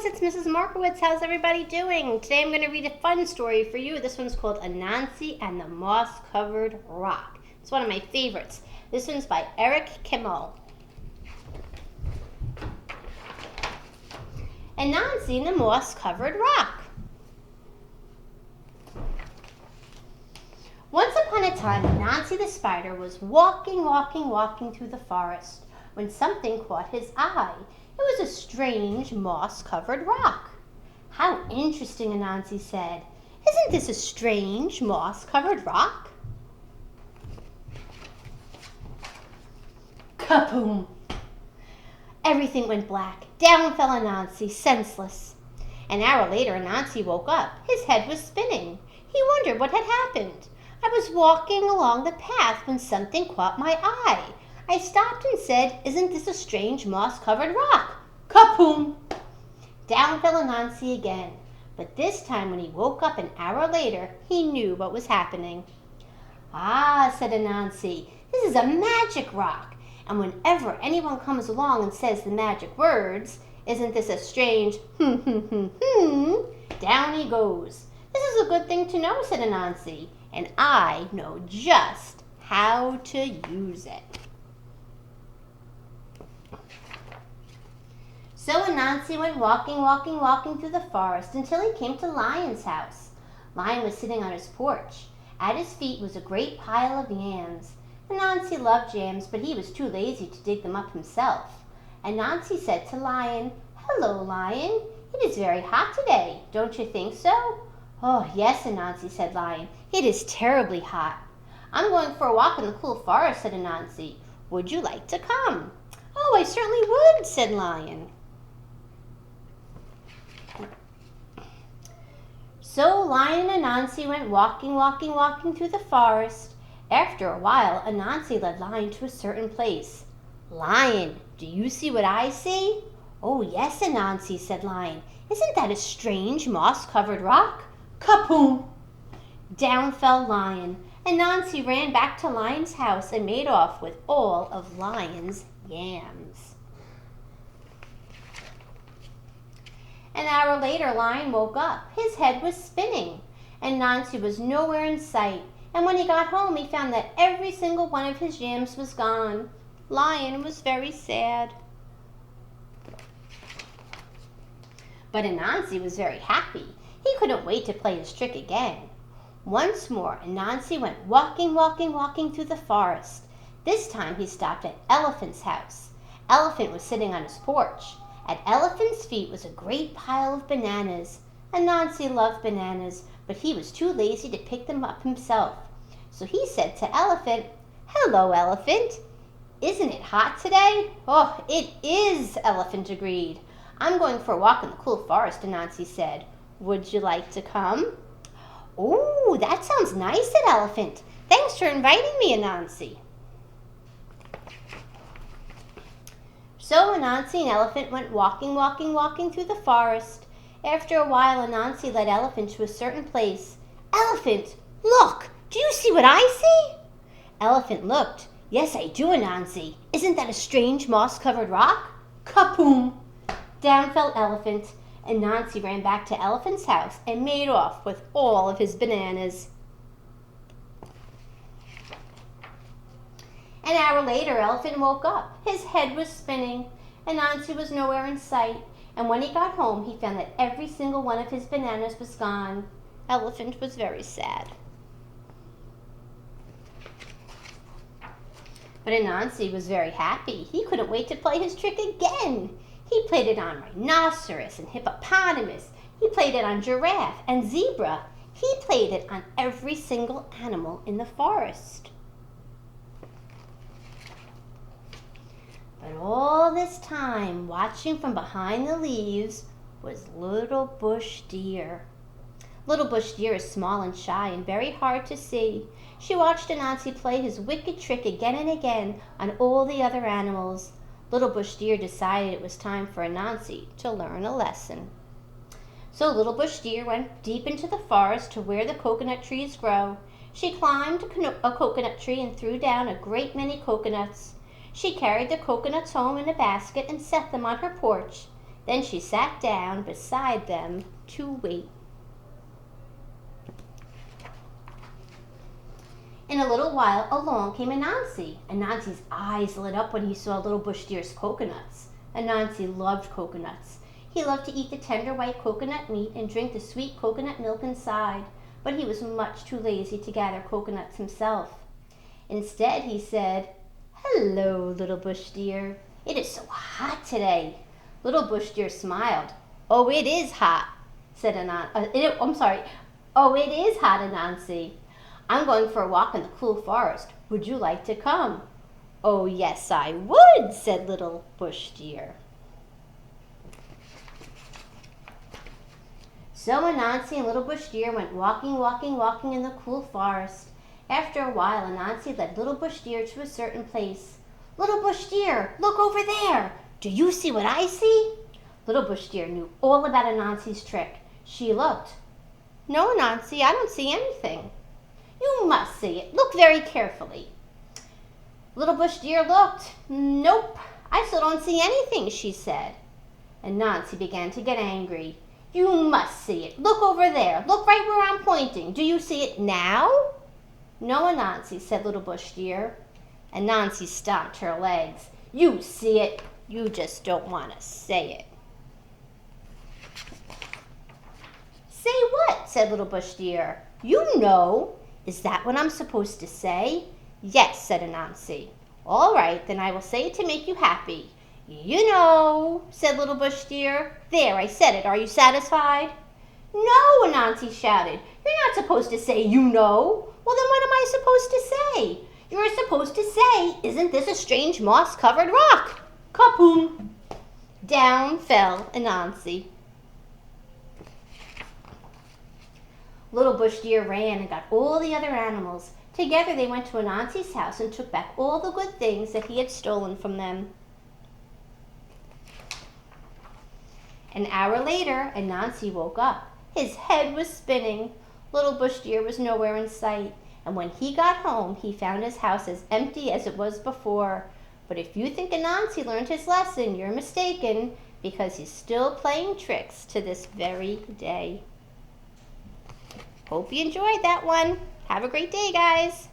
guys, it's Mrs. Markowitz. How's everybody doing? Today I'm going to read a fun story for you. This one's called Anansi and the Moss-Covered Rock. It's one of my favorites. This one's by Kimmel. Anansi and the Moss-Covered Rock. Once upon a time, Anansi the spider was walking through the forest when something caught his eye. It was a strange moss-covered rock. How interesting, Anansi said. Isn't this a strange moss-covered rock? Kaboom! Everything went black. Down fell Anansi, senseless. An hour later, Anansi woke up. His head was spinning. He wondered what had happened. I was walking along the path when something caught my eye. I stopped and said, "Isn't this a strange moss-covered rock?" Kaboom! Down fell Anansi again. But this time when he woke up an hour later, he knew what was happening. "Ah," said Anansi, "this is a magic rock. And whenever anyone comes along and says the magic words, 'Isn't this a strange down he goes." "This is a good thing to know," said Anansi, "and I know just how to use it." So Anansi went walking through the forest until he came to Lion's house. Lion was sitting on his porch. At his feet was a great pile of yams. Anansi loved yams, but he was too lazy to dig them up himself. Anansi said to Lion, "Hello, Lion. It is very hot today. Don't you think so?" "Oh, yes," Anansi said Lion. "It is terribly hot." "I'm going for a walk in the cool forest," said Anansi. "Would you like to come?" "Oh, I certainly would," said Lion. So Lion and Anansi went walking through the forest. After a while, Anansi led Lion to a certain place. "Lion, do you see what I see?" "Oh, yes, Anansi," said Lion. "Isn't that a strange moss-covered rock?" Kaboom! Down fell Lion. Anansi ran back to Lion's house and made off with all of Lion's yams. An hour later, Lion woke up. His head was spinning, and Anansi was nowhere in sight. And when he got home, he found that every single one of his yams was gone. Lion was very sad. But Anansi was very happy. He couldn't wait to play his trick again. Once more, Anansi went walking through the forest. This time he stopped at Elephant's house. Elephant was sitting on his porch. At Elephant's feet was a great pile of bananas. Anansi loved bananas, but he was too lazy to pick them up himself. So he said to Elephant, "Hello, Elephant. Isn't it hot today?" "Oh, it is," Elephant agreed. "I'm going for a walk in the cool forest," Anansi said. "Would you like to come?" "Oh, that sounds nice," said Elephant. "Thanks for inviting me, Anansi." So Anansi and Elephant went walking through the forest. After a while, Anansi led Elephant to a certain place. "Elephant, look! Do you see what I see?" Elephant looked. "Yes, I do, Anansi. Isn't that a strange moss-covered rock?" Kaboom! Down fell Elephant. Anansi ran back to Elephant's house and made off with all of his bananas. An hour later, Elephant woke up. His head was spinning. Anansi was nowhere in sight. And when he got home, he found that every single one of his bananas was gone. Elephant was very sad. But Anansi was very happy. He couldn't wait to play his trick again. He played it on rhinoceros and hippopotamus. He played it on giraffe and zebra. He played it on every single animal in the forest. But all this time, watching from behind the leaves, was Little Bush Deer. Little Bush Deer is small and shy and very hard to see. She watched Anansi play his wicked trick again and again on all the other animals. Little Bush Deer decided it was time for Anansi to learn a lesson. So Little Bush Deer went deep into the forest to where the coconut trees grow. She climbed a coconut tree and threw down a great many coconuts. She carried the coconuts home in a basket and set them on her porch. Then she sat down beside them to wait. In a little while, along came Anansi. Anansi's eyes lit up when he saw Little Bush Deer's coconuts. Anansi loved coconuts. He loved to eat the tender white coconut meat and drink the sweet coconut milk inside, but he was much too lazy to gather coconuts himself. Instead, he said, "Hello, Little Bush Deer. It is so hot today." Little Bush Deer smiled. "Oh, it is hot," said Anansi. "Oh, it is hot, Anansi. I'm going for a walk in the cool forest. Would you like to come?" "Oh, yes, I would," said Little Bush Deer. So Anansi and Little Bush Deer went walking in the cool forest. After a while, Anansi led Little Bush Deer to a certain place. "Little Bush Deer, look over there. Do you see what I see?" Little Bush Deer knew all about Anansi's trick. She looked. "No, Anansi, I don't see anything." "You must see it. Look very carefully." Little Bush Deer looked. "Nope, I still don't see anything," she said. Anansi began to get angry. "You must see it. Look over there. Look right where I'm pointing. Do you see it now?" "No, Anansi," said Little Bush Deer. Anansi stomped her legs. "You see it. You just don't want to say it." "Say what?" said Little Bush Deer. "You know. Is that what I'm supposed to say?" "Yes," said Anansi. "All right, then I will say it to make you happy. You know," said Little Bush Deer. "There, I said it. Are you satisfied?" "No," Anansi shouted. "You're not supposed to say you know." "Well, then what am I supposed to say?" "You're supposed to say, 'Isn't this a strange moss-covered rock?'" Kapoom! Down fell Anansi. Little Bush Deer ran and got all the other animals. Together they went to Anansi's house and took back all the good things that he had stolen from them. An hour later, Anansi woke up. His head was spinning. Little Bush Deer was nowhere in sight, and when he got home, he found his house as empty as it was before. But if you think Anansi learned his lesson, you're mistaken, because he's still playing tricks to this very day. Hope you enjoyed that one. Have a great day, guys.